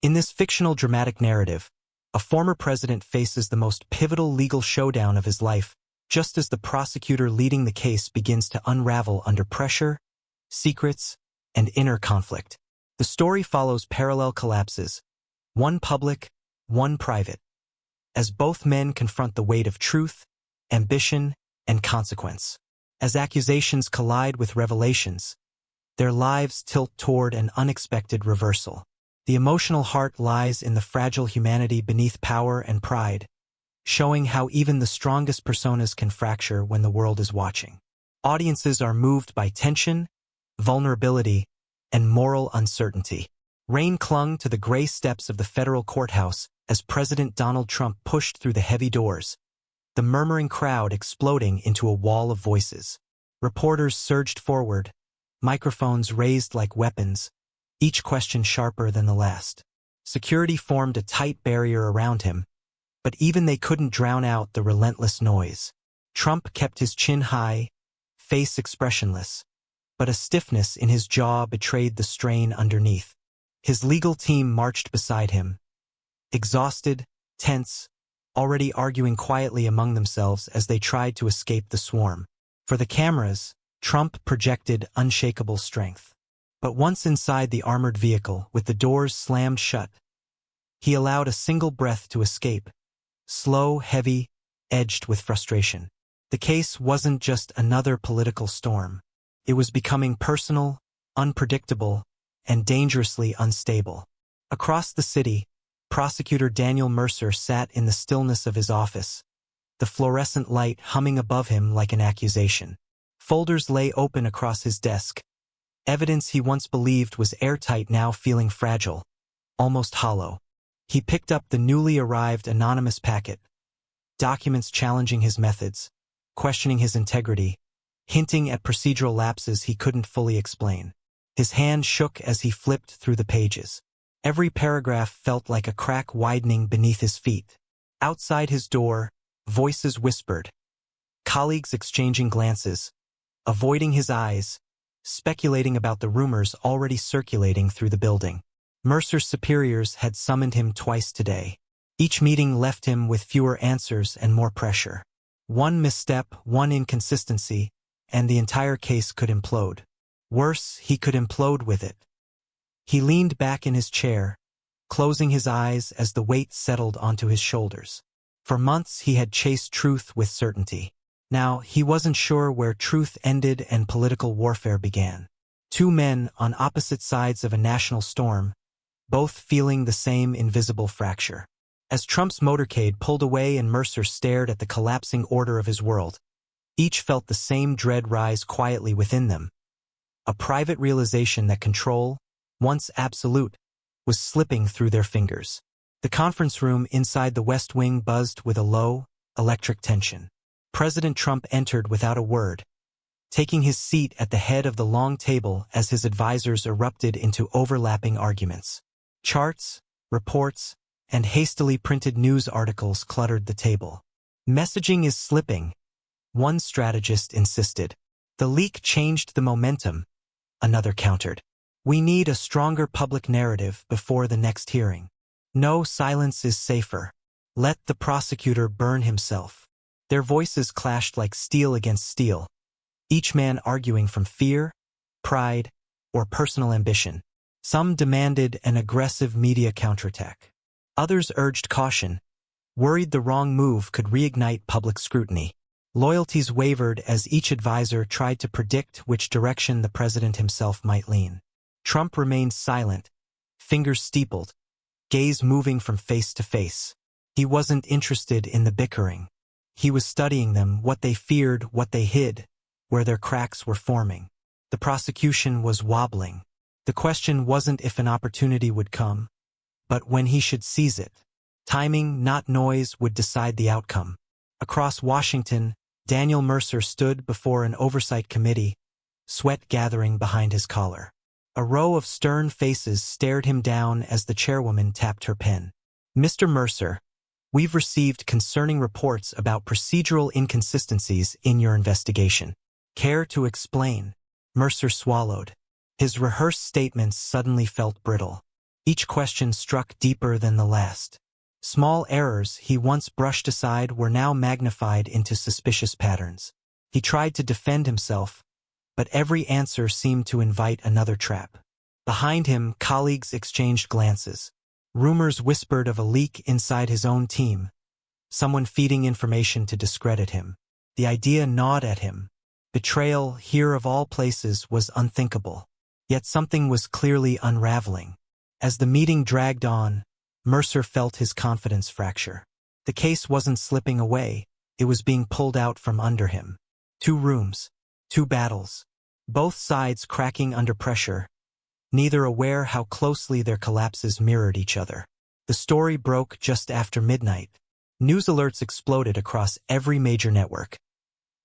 In this fictional dramatic narrative, a former president faces the most pivotal legal showdown of his life, just as the prosecutor leading the case begins to unravel under pressure, secrets, and inner conflict. The story follows parallel collapses, one public, one private, as both men confront the weight of truth, ambition, and consequence. As accusations collide with revelations, their lives tilt toward an unexpected reversal. The emotional heart lies in the fragile humanity beneath power and pride, showing how even the strongest personas can fracture when the world is watching. Audiences are moved by tension, vulnerability, and moral uncertainty. Rain clung to the gray steps of the federal courthouse as President Donald Trump pushed through the heavy doors, the murmuring crowd exploding into a wall of voices. Reporters surged forward, microphones raised like weapons, each question sharper than the last. Security formed a tight barrier around him, but even they couldn't drown out the relentless noise. Trump kept his chin high, face expressionless, but a stiffness in his jaw betrayed the strain underneath. His legal team marched beside him, exhausted, tense, already arguing quietly among themselves as they tried to escape the swarm. For the cameras, Trump projected unshakable strength. But once inside the armored vehicle, with the doors slammed shut, he allowed a single breath to escape, slow, heavy, edged with frustration. The case wasn't just another political storm. It was becoming personal, unpredictable, and dangerously unstable. Across the city, Prosecutor Daniel Mercer sat in the stillness of his office, the fluorescent light humming above him like an accusation. Folders lay open across his desk, evidence he once believed was airtight now feeling fragile, almost hollow. He picked up the newly arrived anonymous packet, documents challenging his methods, questioning his integrity, hinting at procedural lapses he couldn't fully explain. His hand shook as he flipped through the pages. Every paragraph felt like a crack widening beneath his feet. Outside his door, voices whispered, colleagues exchanging glances, avoiding his eyes, speculating about the rumors already circulating through the building. Mercer's superiors had summoned him twice today. Each meeting left him with fewer answers and more pressure. One misstep, one inconsistency, and the entire case could implode. Worse, he could implode with it. He leaned back in his chair, closing his eyes as the weight settled onto his shoulders. For months he had chased truth with certainty. Now, he wasn't sure where truth ended and political warfare began. Two men on opposite sides of a national storm, both feeling the same invisible fracture. As Trump's motorcade pulled away and Mercer stared at the collapsing order of his world, each felt the same dread rise quietly within them. A private realization that control, once absolute, was slipping through their fingers. The conference room inside the West Wing buzzed with a low, electric tension. President Trump entered without a word, taking his seat at the head of the long table as his advisors erupted into overlapping arguments. Charts, reports, and hastily printed news articles cluttered the table. Messaging is slipping, one strategist insisted. The leak changed the momentum, another countered. We need a stronger public narrative before the next hearing. No, silence is safer. Let the prosecutor burn himself. Their voices clashed like steel against steel, each man arguing from fear, pride, or personal ambition. Some demanded an aggressive media counterattack. Others urged caution, worried the wrong move could reignite public scrutiny. Loyalties wavered as each advisor tried to predict which direction the president himself might lean. Trump remained silent, fingers steepled, gaze moving from face to face. He wasn't interested in the bickering. He was studying them, what they feared, what they hid, where their cracks were forming. The prosecution was wobbling. The question wasn't if an opportunity would come, but when he should seize it. Timing, not noise, would decide the outcome. Across Washington, Daniel Mercer stood before an oversight committee, sweat gathering behind his collar. A row of stern faces stared him down as the chairwoman tapped her pen. Mr. Mercer, we've received concerning reports about procedural inconsistencies in your investigation. Care to explain? Mercer swallowed. His rehearsed statements suddenly felt brittle. Each question struck deeper than the last. Small errors he once brushed aside were now magnified into suspicious patterns. He tried to defend himself, but every answer seemed to invite another trap. Behind him, colleagues exchanged glances. Rumors whispered of a leak inside his own team, someone feeding information to discredit him. The idea gnawed at him. Betrayal, here of all places, was unthinkable. Yet something was clearly unraveling. As the meeting dragged on, Mercer felt his confidence fracture. The case wasn't slipping away, it was being pulled out from under him. 2 rooms, 2 battles, both sides cracking under pressure, neither aware how closely their collapses mirrored each other. The story broke just after midnight. News alerts exploded across every major network.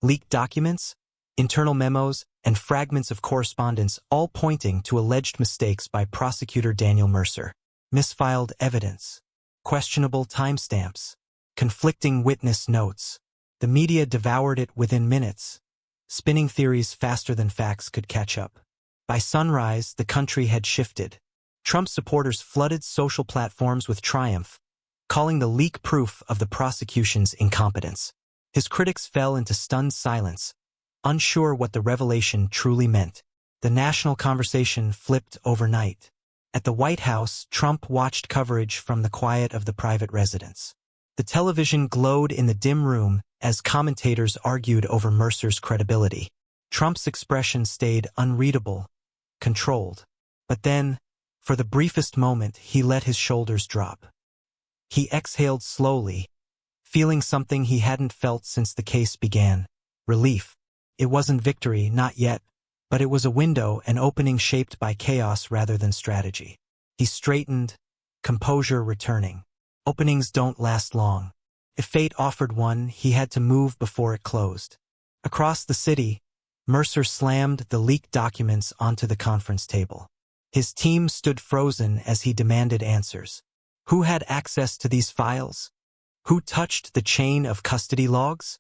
Leaked documents, internal memos, and fragments of correspondence all pointing to alleged mistakes by prosecutor Daniel Mercer. Misfiled evidence, questionable timestamps, conflicting witness notes. The media devoured it within minutes, spinning theories faster than facts could catch up. By sunrise, the country had shifted. Trump supporters flooded social platforms with triumph, calling the leak proof of the prosecution's incompetence. His critics fell into stunned silence, unsure what the revelation truly meant. The national conversation flipped overnight. At the White House, Trump watched coverage from the quiet of the private residence. The television glowed in the dim room as commentators argued over Mercer's credibility. Trump's expression stayed unreadable, controlled. But then, for the briefest moment, he let his shoulders drop. He exhaled slowly, feeling something he hadn't felt since the case began. Relief. It wasn't victory, not yet, but it was a window, an opening shaped by chaos rather than strategy. He straightened, composure returning. Openings don't last long. If fate offered one, he had to move before it closed. Across the city, Mercer slammed the leaked documents onto the conference table. His team stood frozen as he demanded answers. Who had access to these files? Who touched the chain of custody logs?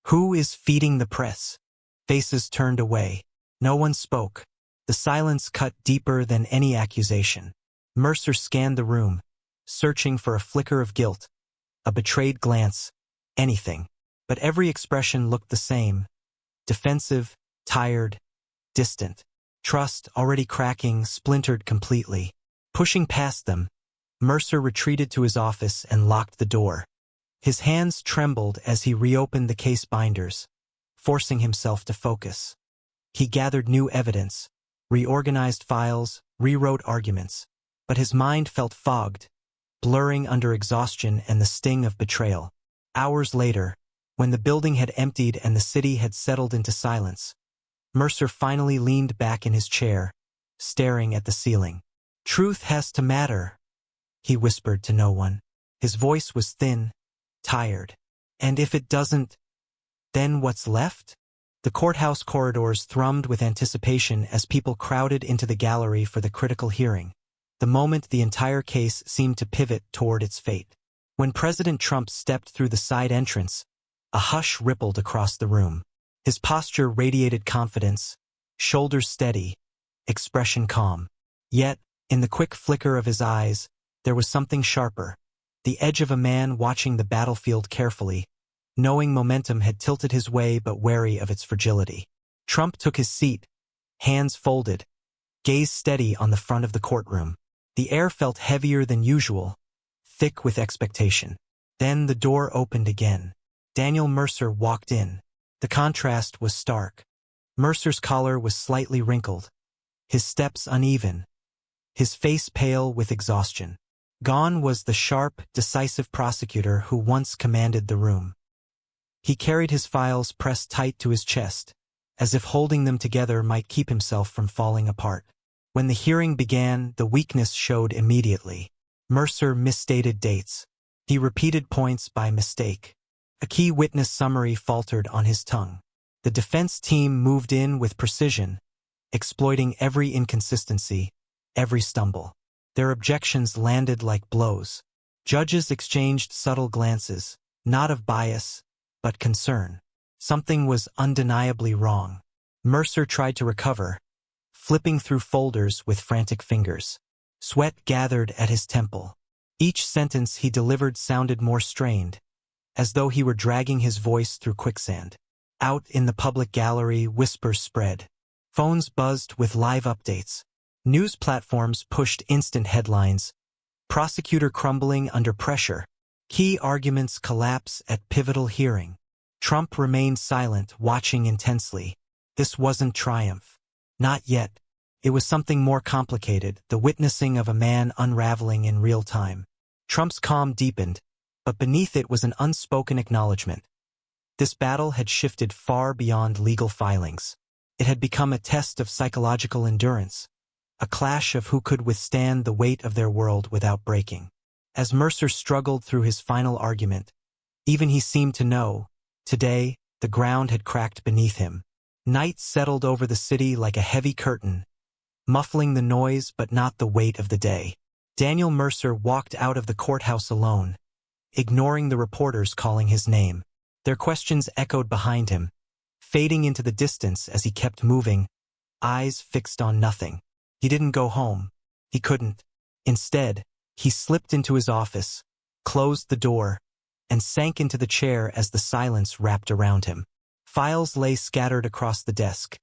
Who is feeding the press? Faces turned away. No one spoke. The silence cut deeper than any accusation. Mercer scanned the room, searching for a flicker of guilt, a betrayed glance, anything. But every expression looked the same: defensive, tired, distant. Trust, already cracking, splintered completely. Pushing past them, Mercer retreated to his office and locked the door. His hands trembled as he reopened the case binders, forcing himself to focus. He gathered new evidence, reorganized files, rewrote arguments, but his mind felt fogged, blurring under exhaustion and the sting of betrayal. Hours later, when the building had emptied and the city had settled into silence, Mercer finally leaned back in his chair, staring at the ceiling. "Truth has to matter," he whispered to no one. His voice was thin, tired. "And if it doesn't, then what's left?" The courthouse corridors thrummed with anticipation as people crowded into the gallery for the critical hearing. The moment the entire case seemed to pivot toward its fate. When President Trump stepped through the side entrance, a hush rippled across the room. His posture radiated confidence, shoulders steady, expression calm. Yet, in the quick flicker of his eyes, there was something sharper, the edge of a man watching the battlefield carefully, knowing momentum had tilted his way but wary of its fragility. Trump took his seat, hands folded, gaze steady on the front of the courtroom. The air felt heavier than usual, thick with expectation. Then the door opened again. Daniel Mercer walked in. The contrast was stark. Mercer's collar was slightly wrinkled, his steps uneven, his face pale with exhaustion. Gone was the sharp, decisive prosecutor who once commanded the room. He carried his files pressed tight to his chest, as if holding them together might keep himself from falling apart. When the hearing began, the weakness showed immediately. Mercer misstated dates. He repeated points by mistake. A key witness summary faltered on his tongue. The defense team moved in with precision, exploiting every inconsistency, every stumble. Their objections landed like blows. Judges exchanged subtle glances, not of bias, but concern. Something was undeniably wrong. Mercer tried to recover, flipping through folders with frantic fingers. Sweat gathered at his temple. Each sentence he delivered sounded more strained, as though he were dragging his voice through quicksand. Out in the public gallery, whispers spread. Phones buzzed with live updates. News platforms pushed instant headlines. Prosecutor crumbling under pressure. Key arguments collapse at pivotal hearing. Trump remained silent, watching intensely. This wasn't triumph. Not yet. It was something more complicated, the witnessing of a man unraveling in real time. Trump's calm deepened, but beneath it was an unspoken acknowledgement. This battle had shifted far beyond legal filings. It had become a test of psychological endurance, a clash of who could withstand the weight of their world without breaking. As Mercer struggled through his final argument, even he seemed to know, today, the ground had cracked beneath him. Night settled over the city like a heavy curtain, muffling the noise but not the weight of the day. Daniel Mercer walked out of the courthouse alone, ignoring the reporters calling his name. Their questions echoed behind him, fading into the distance as he kept moving, eyes fixed on nothing. He didn't go home. He couldn't. Instead, he slipped into his office, closed the door, and sank into the chair as the silence wrapped around him. Files lay scattered across the desk,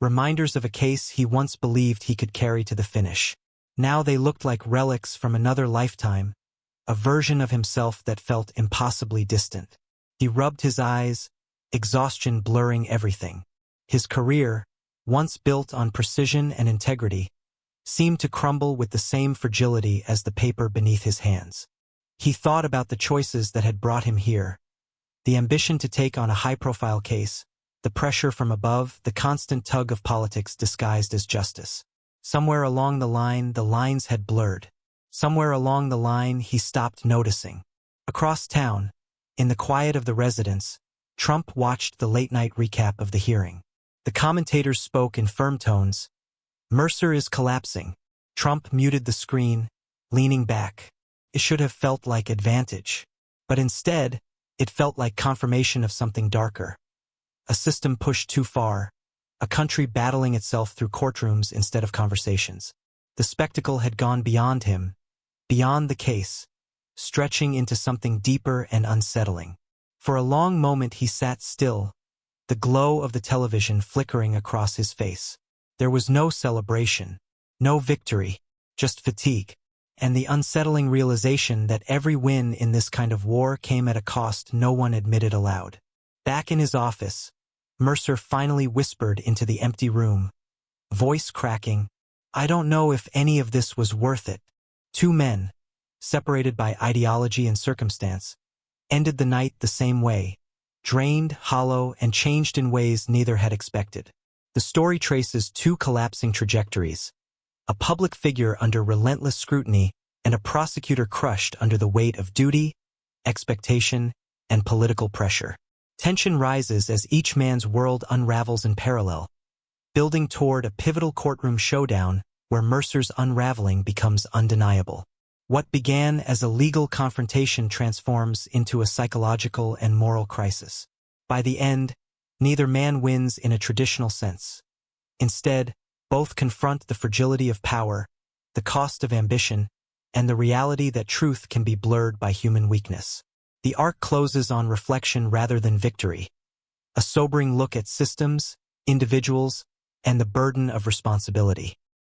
reminders of a case he once believed he could carry to the finish. Now they looked like relics from another lifetime, a version of himself that felt impossibly distant. He rubbed his eyes, exhaustion blurring everything. His career, once built on precision and integrity, seemed to crumble with the same fragility as the paper beneath his hands. He thought about the choices that had brought him here, the ambition to take on a high-profile case, the pressure from above, the constant tug of politics disguised as justice. Somewhere along the lines had blurred. Somewhere along the line, he stopped noticing. Across town, in the quiet of the residence, Trump watched the late-night recap of the hearing. The commentators spoke in firm tones. Mercer is collapsing. Trump muted the screen, leaning back. It should have felt like advantage. But instead, it felt like confirmation of something darker. A system pushed too far, a country battling itself through courtrooms instead of conversations. The spectacle had gone beyond him, beyond the case, stretching into something deeper and unsettling. For a long moment he sat still, the glow of the television flickering across his face. There was no celebration, no victory, just fatigue, and the unsettling realization that every win in this kind of war came at a cost no one admitted aloud. Back in his office, Mercer finally whispered into the empty room, voice cracking, "I don't know if any of this was worth it." Two men, separated by ideology and circumstance, ended the night the same way, drained, hollow, and changed in ways neither had expected. The story traces two collapsing trajectories, a public figure under relentless scrutiny and a prosecutor crushed under the weight of duty, expectation, and political pressure. Tension rises as each man's world unravels in parallel, building toward a pivotal courtroom showdown where Mercer's unraveling becomes undeniable. What began as a legal confrontation transforms into a psychological and moral crisis. By the end, neither man wins in a traditional sense. Instead, both confront the fragility of power, the cost of ambition, and the reality that truth can be blurred by human weakness. The arc closes on reflection rather than victory, a sobering look at systems, individuals, and the burden of responsibility.